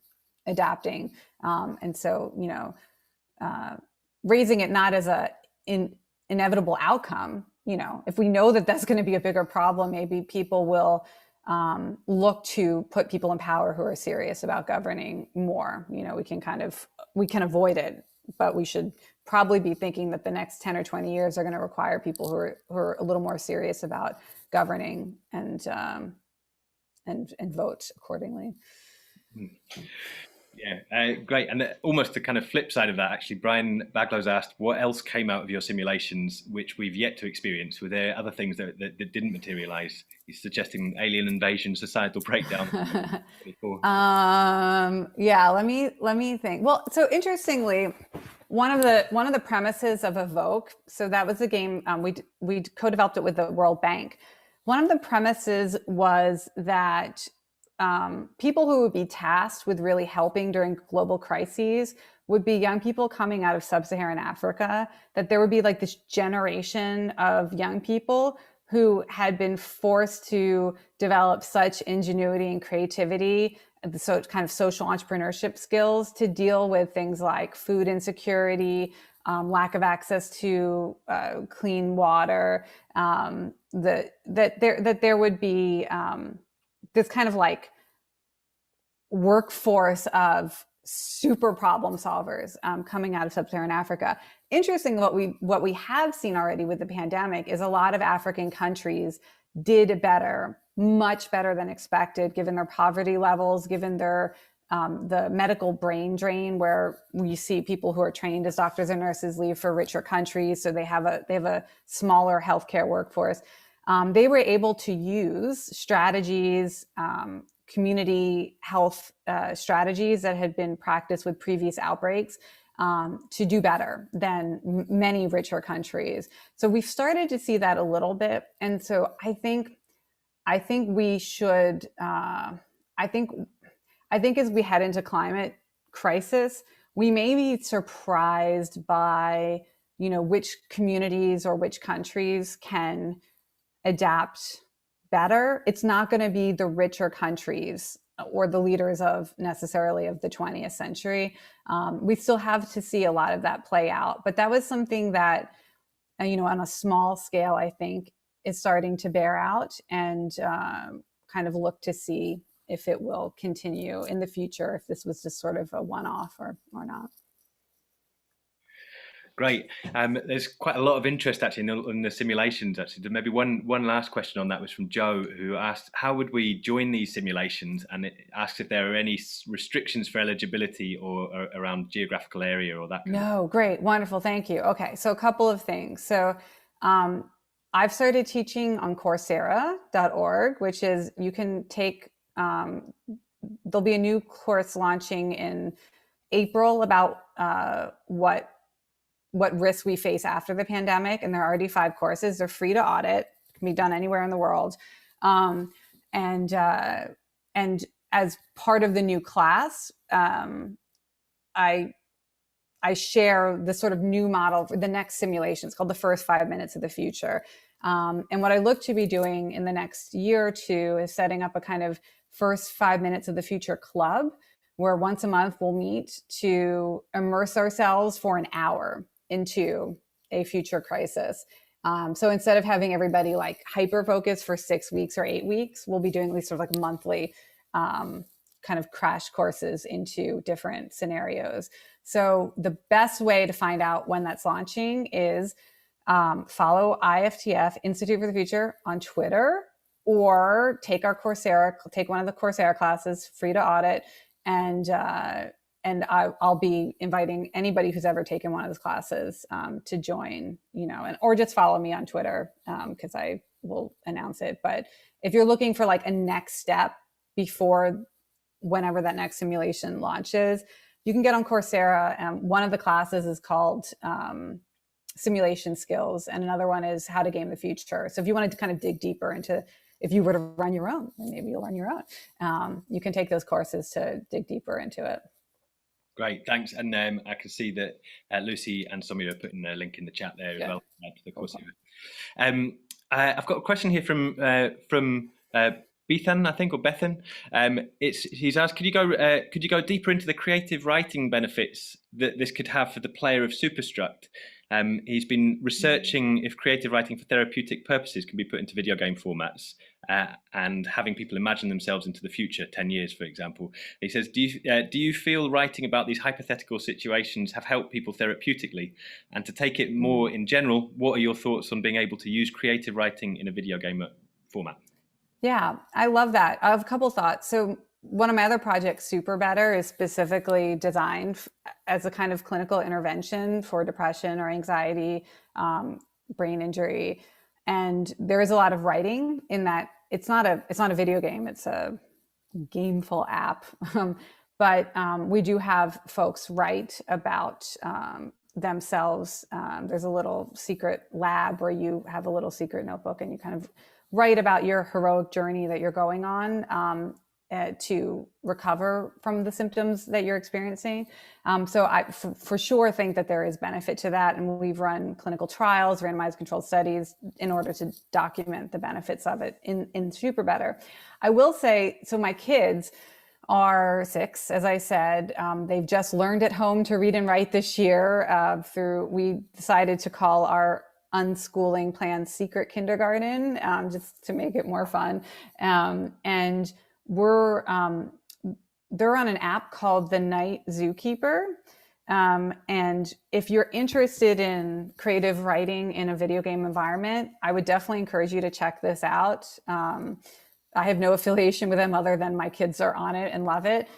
Speaker 4: adapting. And so, you know, raising it not as inevitable outcome, you know, if we know that that's going to be a bigger problem, maybe people will look to put people in power who are serious about governing more. You know, we can avoid it, but we should probably be thinking that the next 10 or 20 years are going to require people who are a little more serious about governing and vote accordingly.
Speaker 3: Yeah, great. And almost the kind of flip side of that, actually, Brian Baglow's asked, what else came out of your simulations which we've yet to experience? Were there other things that didn't materialize? He's suggesting alien invasion, societal breakdown.
Speaker 4: Yeah, let me think. Well, so interestingly, one of the premises of Evoke, so that was a game, we co-developed it with the World Bank. One of the premises was that people who would be tasked with really helping during global crises would be young people coming out of sub-Saharan Africa, that there would be like this generation of young people who had been forced to develop such ingenuity and creativity, so kind of social entrepreneurship skills to deal with things like food insecurity, lack of access to clean water, that there would be this kind of like workforce of super problem solvers coming out of sub-Saharan Africa. Interesting, what we have seen already with the pandemic is a lot of African countries did better, much better than expected, given their poverty levels, given their the medical brain drain, where we see people who are trained as doctors and nurses leave for richer countries, so they have a smaller healthcare workforce. They were able to use strategies, community health strategies that had been practiced with previous outbreaks to do better than many richer countries. So we've started to see that a little bit, and so I think we should. I think as we head into climate crisis, we may be surprised by, you know, which communities or which countries can adapt better. It's not going to be the richer countries or the leaders of necessarily of the 20th century. We still have to see a lot of that play out, but that was something that, you know, on a small scale, I think is starting to bear out, and kind of look to see if it will continue in the future, if this was just sort of a one-off or not.
Speaker 3: Great. There's quite a lot of interest actually in the simulations. Actually, maybe one last question on that was from Joe, who asked, how would we join these simulations? And it asks if there are any restrictions for eligibility or around geographical area or that.
Speaker 4: No, great, wonderful, thank you. Okay, so a couple of things. So I've started teaching on Coursera.org, which is, you can take, there'll be a new course launching in April about what risks we face after the pandemic. And there are already 5 courses. They're free to audit, can be done anywhere in the world. And as part of the new class, I share the sort of new model for the next simulation. It's called the first 5 minutes of the future. And what I look to be doing in the next year or two is setting up a kind of first 5 minutes of the future club, where once a month we'll meet to immerse ourselves for an hour into a future crisis. So instead of having everybody like hyper focused for 6 weeks or 8 weeks, we'll be doing these sort of like monthly kind of crash courses into different scenarios. So the best way to find out when that's launching is follow IFTF, Institute for the Future, on Twitter, or take one of the Coursera classes, free to audit, and and I'll be inviting anybody who's ever taken one of those classes to join, or just follow me on Twitter because I will announce it. But if you're looking for like a next step before whenever that next simulation launches, you can get on Coursera. One of the classes is called Simulation Skills, and another one is How to Game the Future. So if you wanted to kind of dig deeper into, if you were to run your own, and maybe you'll run your own, you can take those courses to dig deeper into it.
Speaker 3: Great, thanks. And I can see that Lucy and Sonia are putting a link in the chat there as well to the course. I've got a question here from Bethan, I think, or Bethan. He's asked, could you go deeper into the creative writing benefits that this could have for the player of Superstruct? He's been researching if creative writing for therapeutic purposes can be put into video game formats and having people imagine themselves into the future, 10 years, for example. He says, do you feel writing about these hypothetical situations have helped people therapeutically? And to take it more in general, what are your thoughts on being able to use creative writing in a video game format?
Speaker 4: Yeah, I love that. I have a couple thoughts. So one of my other projects, Super Better, is specifically designed as a kind of clinical intervention for depression or anxiety, brain injury. And there is a lot of writing in that. It's not a video game, it's a gameful app. But we do have folks write about themselves. There's a little secret lab where you have a little secret notebook and you kind of write about your heroic journey that you're going on to recover from the symptoms that you're experiencing. So I for sure think that there is benefit to that. And we've run clinical trials, randomized controlled studies in order to document the benefits of it in Super Better. I will say, so my kids are 6, as I said. They've just learned at home to read and write this year we decided to call our unschooling plan Secret Kindergarten, just to make it more fun. And they're on an app called The Night Zookeeper. And if you're interested in creative writing in a video game environment, I would definitely encourage you to check this out. I have no affiliation with them other than my kids are on it and love it.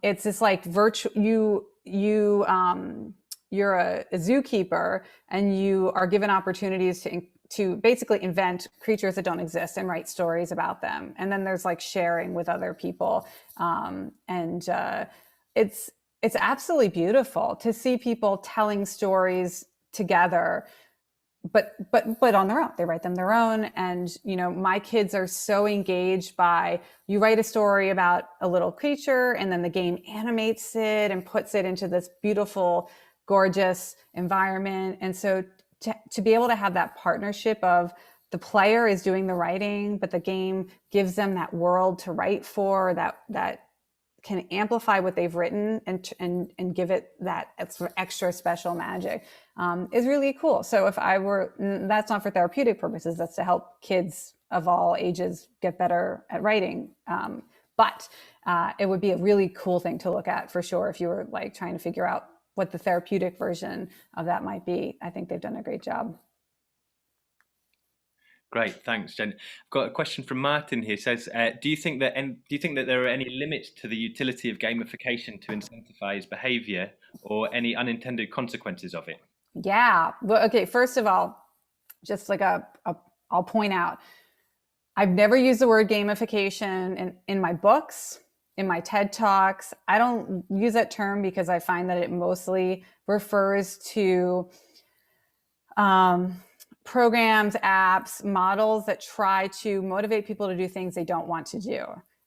Speaker 4: It's this like virtual, you're a zookeeper and you are given opportunities to basically invent creatures that don't exist and write stories about them. And then there's like sharing with other people. It's absolutely beautiful to see people telling stories together, but on their own. They write them their own. And, my kids are so engaged by, you write a story about a little creature and then the game animates it and puts it into this beautiful, gorgeous environment. And so to be able to have that partnership of the player is doing the writing, but the game gives them that world to write for, that can amplify what they've written and give it that extra special magic, is really cool. So that's not for therapeutic purposes, that's to help kids of all ages get better at writing. But it would be a really cool thing to look at for sure if you were like trying to figure out what the therapeutic version of that might be. I think they've done a great job.
Speaker 3: Great, thanks, Jen. I've got a question from Martin here. It says, do you think that there are any limits to the utility of gamification to incentivize behavior or any unintended consequences of it?
Speaker 4: Yeah. Well, okay. First of all, just like I'll point out, I've never used the word gamification in my books, in my TED Talks. I don't use that term because I find that it mostly refers to programs, apps, models that try to motivate people to do things they don't want to do.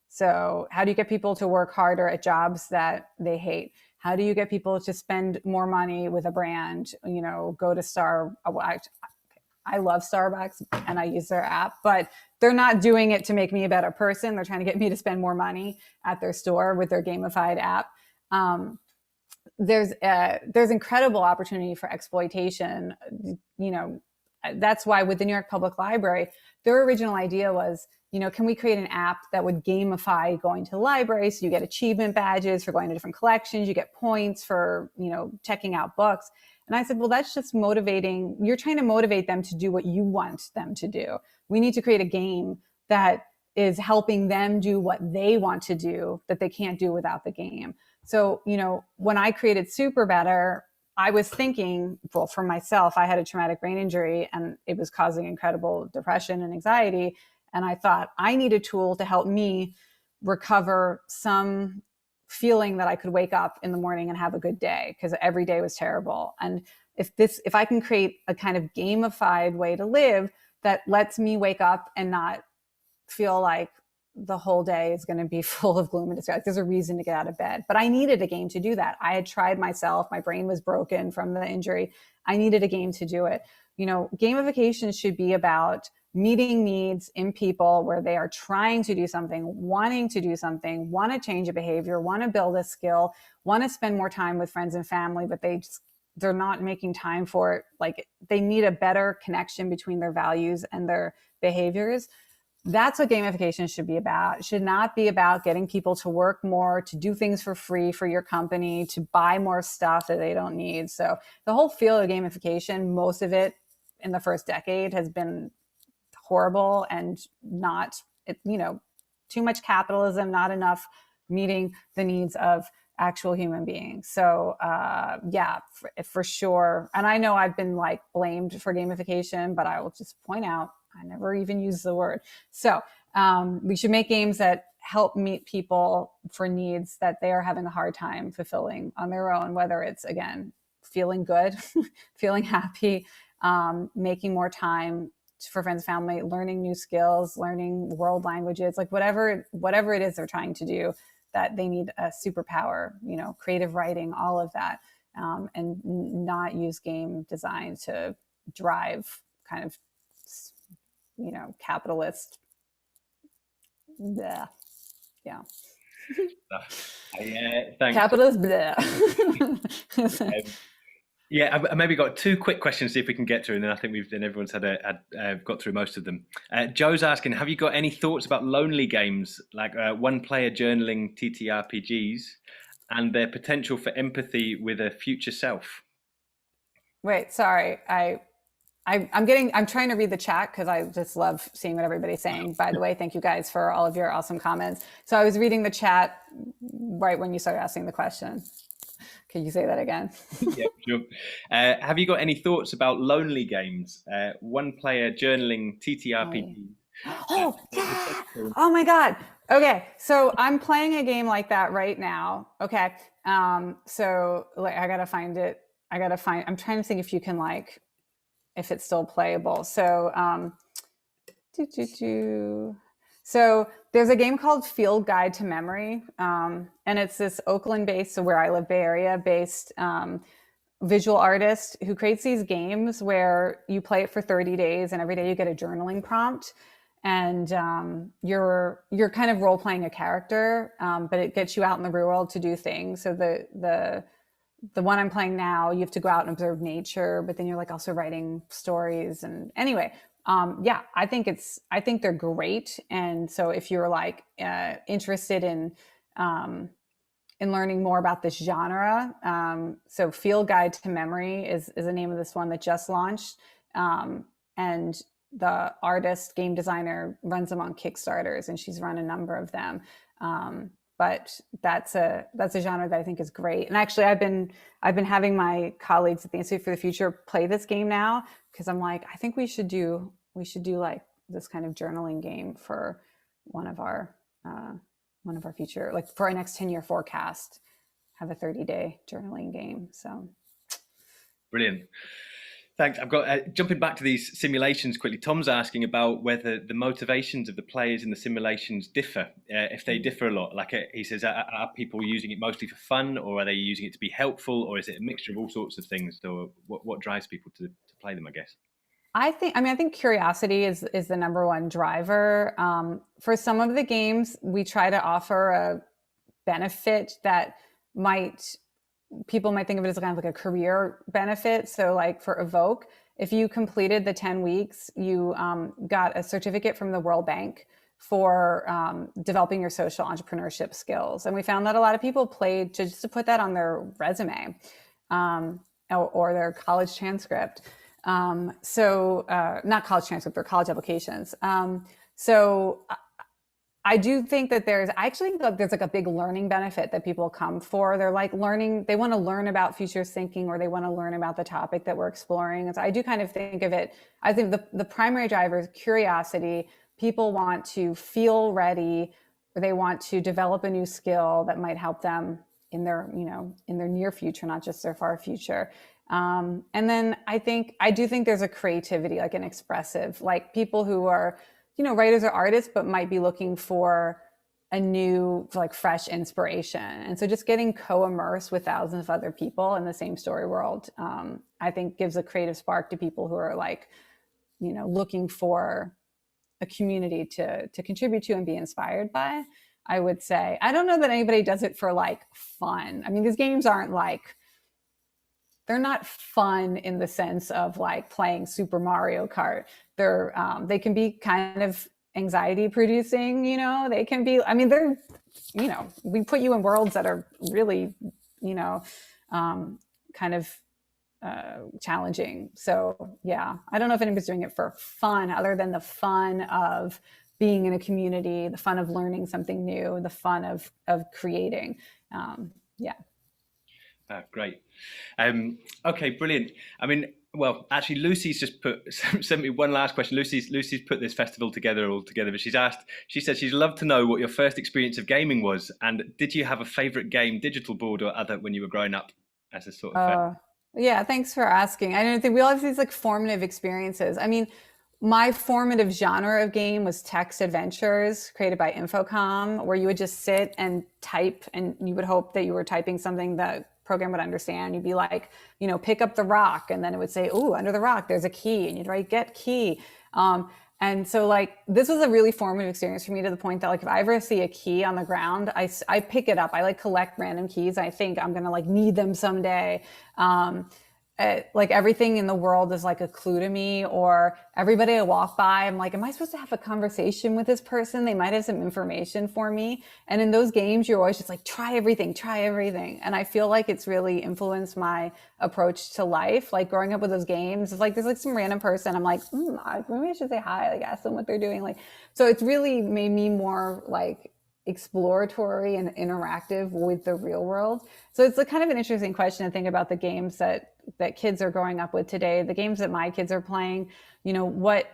Speaker 4: So how do you get people to work harder at jobs that they hate? How do you get people to spend more money with a brand? Go to I love Starbucks and I use their app, but they're not doing it to make me a better person. They're trying to get me to spend more money at their store with their gamified app. There's incredible opportunity for exploitation. That's why with the New York Public Library, their original idea was, can we create an app that would gamify going to the library? So you get achievement badges for going to different collections, you get points for, checking out books. And I said, well, that's just motivating. You're trying to motivate them to do what you want them to do. We need to create a game that is helping them do what they want to do that they can't do without the game. So, when I created Super Better, I was thinking, well, for myself, I had a traumatic brain injury and it was causing incredible depression and anxiety. And I thought I need a tool to help me recover some feeling that I could wake up in the morning and have a good day, because every day was terrible. And if I can create a kind of gamified way to live that lets me wake up and not feel like the whole day is going to be full of gloom and despair. Like, there's a reason to get out of bed. But I needed a game to do that. I had tried myself. My brain was broken from the injury. I needed a game to do it. Gamification should be about meeting needs in people where they are trying to do something, wanting to do something, want to change a behavior, want to build a skill, want to spend more time with friends and family, but they're not making time for it. Like, they need a better connection between their values and their behaviors. That's what gamification should be about. It should not be about getting people to work more, to do things for free for your company, to buy more stuff that they don't need. So the whole field of gamification, most of it in the first decade has been horrible and not, too much capitalism, not enough meeting the needs of actual human beings. So for sure. And I know I've been blamed for gamification, but I will just point out, I never even use the word. So we should make games that help meet people for needs that they are having a hard time fulfilling on their own, whether it's, again, feeling good, feeling happy, making more time for friends, family, learning new skills, learning world languages, like whatever it is they're trying to do, that they need a superpower, creative writing, all of that, and not use game design to drive kind of, capitalist. Bleh. Yeah.
Speaker 3: Thanks.
Speaker 4: Capitalist. Bleh.
Speaker 3: I maybe got two quick questions, see if we can get through, and then I think everyone's got through most of them. Joe's asking, have you got any thoughts about lonely games like one-player journaling TTRPGs and their potential for empathy with a future self?
Speaker 4: Wait, sorry. I'm trying to read the chat because I just love seeing what everybody's saying. By the way, thank you guys for all of your awesome comments. So I was reading the chat right when you started asking the question. Can you say that again?
Speaker 3: Yeah, sure. Have you got any thoughts about lonely games? One-player journaling TTRPG.
Speaker 4: Oh, yeah. Oh my God. Okay. So I'm playing a game like that right now. Okay. So I gotta find it. I'm trying to think if you can if it's still playable. So, So there's a game called Field Guide to Memory. And it's this Oakland-based, so where I live, Bay Area-based visual artist who creates these games where you play it for 30 days and every day you get a journaling prompt. And you're kind of role-playing a character, but it gets you out in the real world to do things. So the one I'm playing now, you have to go out and observe nature, but then you're also writing stories. And anyway, I think they're great. And so if you're interested in learning more about this genre, so Field Guide to Memory is the name of this one that just launched. And the artist, game designer, runs them on Kickstarters, and she's run a number of them. But that's a genre that I think is great. And actually, I've been having my colleagues at the Institute for the Future play this game now, because I'm I think we should do this kind of journaling game for one of our future, for our next 10-year forecast, have a 30-day journaling game. So
Speaker 3: brilliant. Thanks. I've got jumping back to these simulations quickly. Tom's asking about whether the motivations of the players in the simulations differ, if they differ a lot. He says, are people using it mostly for fun, or are they using it to be helpful, or is it a mixture of all sorts of things? So what drives people to play them, I guess?
Speaker 4: I think curiosity is the number one driver. For some of the games, we try to offer a benefit that people might think of it as kind of a career benefit. So for Evoke, if you completed the 10 weeks, you got a certificate from the World Bank for developing your social entrepreneurship skills. And we found that a lot of people played just to put that on their resume or their college transcript. Not college transcript, or college applications. So I do think that I actually think that there's like a big learning benefit that people come for. They're like learning, they want to learn about futurist thinking, or they want to learn about the topic that we're exploring. And so I do kind of think of it, I think the primary driver is curiosity. People want to feel ready, or they want to develop a new skill that might help them in their, in their near future, not just their far future. And then I do think there's a creativity, like an expressive, like people who are, writers or artists, but might be looking for a new, like fresh inspiration. And so just getting co-immersed with thousands of other people in the same story world, I think gives a creative spark to people who are like, looking for a community to contribute to and be inspired by, I would say. I don't know that anybody does it for like fun. I mean, these games aren't like, they're not fun in the sense of like playing Super Mario Kart. They can be kind of anxiety producing, they can be, I mean, they're, we put you in worlds that are really, kind of challenging. So yeah, I don't know if anybody's doing it for fun other than the fun of being in a community, the fun of learning something new, the fun of creating. Yeah.
Speaker 3: Great. Okay, brilliant. I mean, well, actually, Lucy's just sent me one last question. Lucy's put this festival all together, but she said she'd love to know what your first experience of gaming was, and did you have a favorite game, digital board or other, when you were growing up as a sort of
Speaker 4: Yeah, thanks for asking. I don't think we all have these like formative experiences. I mean, my formative genre of game was text adventures created by Infocom, where you would just sit and type, and you would hope that you were typing something that program would understand. You'd be like, pick up the rock, and then it would say, "Ooh, under the rock, there's a key," and you'd write "get key." And so like, this was a really formative experience for me, to the point that like, if I ever see a key on the ground, I pick it up. I like collect random keys. I think I'm going to like need them someday. Like everything in the world is like a clue to me, or everybody I walk by, I'm like, am I supposed to have a conversation with this person? They might have some information for me. And in those games, you're always just like, try everything. And I feel like it's really influenced my approach to life. Like growing up with those games, it's like, there's like some random person. I'm like, maybe I should say hi, like ask them what they're doing. Like, so it's really made me more like exploratory and interactive with the real world. So it's a kind of an interesting question to think about the games that kids are growing up with today, the games that my kids are playing. What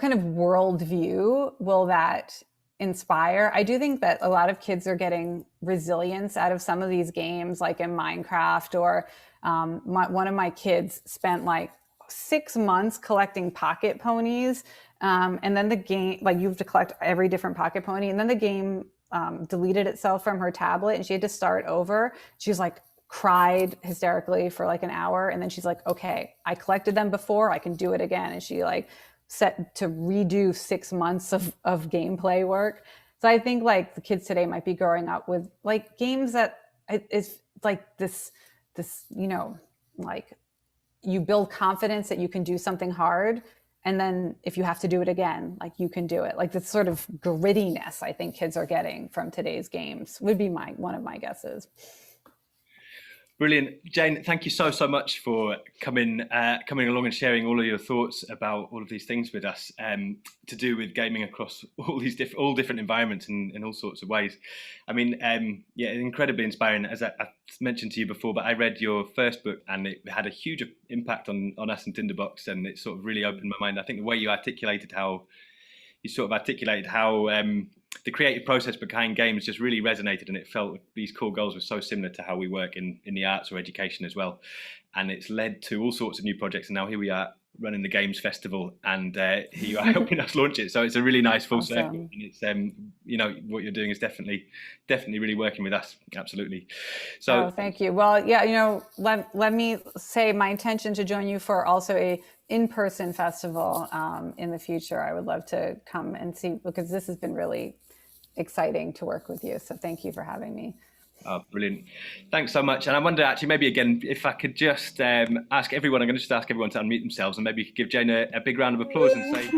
Speaker 4: kind of worldview will that inspire? I do think that a lot of kids are getting resilience out of some of these games, like in Minecraft, or one of my kids spent like 6 months collecting pocket ponies. And then the game, like you have to collect every different pocket pony, and then the game deleted itself from her tablet, and she had to start over. She was like, cried hysterically for like an hour, and then she's like, okay, I collected them before, I can do it again. And she like set to redo 6 months of gameplay work. So I think like the kids today might be growing up with like games that it's like this like you build confidence that you can do something hard, and then if you have to do it again, like you can do it. Like this sort of grittiness I think kids are getting from today's games would be one of my guesses.
Speaker 3: Brilliant. Jane, thank you so much for coming along and sharing all of your thoughts about all of these things with us, to do with gaming across all different environments in all sorts of ways. I mean, incredibly inspiring. As I mentioned to you before, but I read your first book and it had a huge impact on us in Tinderbox, and it sort of really opened my mind. I think the way you articulated how the creative process behind games just really resonated, and it felt these core goals were so similar to how we work in the arts or education as well. And it's led to all sorts of new projects, and now here we are running the Games Festival, and here you are helping us launch it. So it's a really nice full circle, and it's what you're doing is definitely really working with us. Absolutely. So
Speaker 4: thank you. Well, yeah, let me say my intention to join you for also a in-person festival in the future. I would love to come and see, because this has been really exciting to work with you. So thank you for having me.
Speaker 3: Oh, brilliant. Thanks so much. And I wonder, actually, maybe again, if I could just ask everyone to unmute themselves, and maybe you could give Jane a big round of applause and say...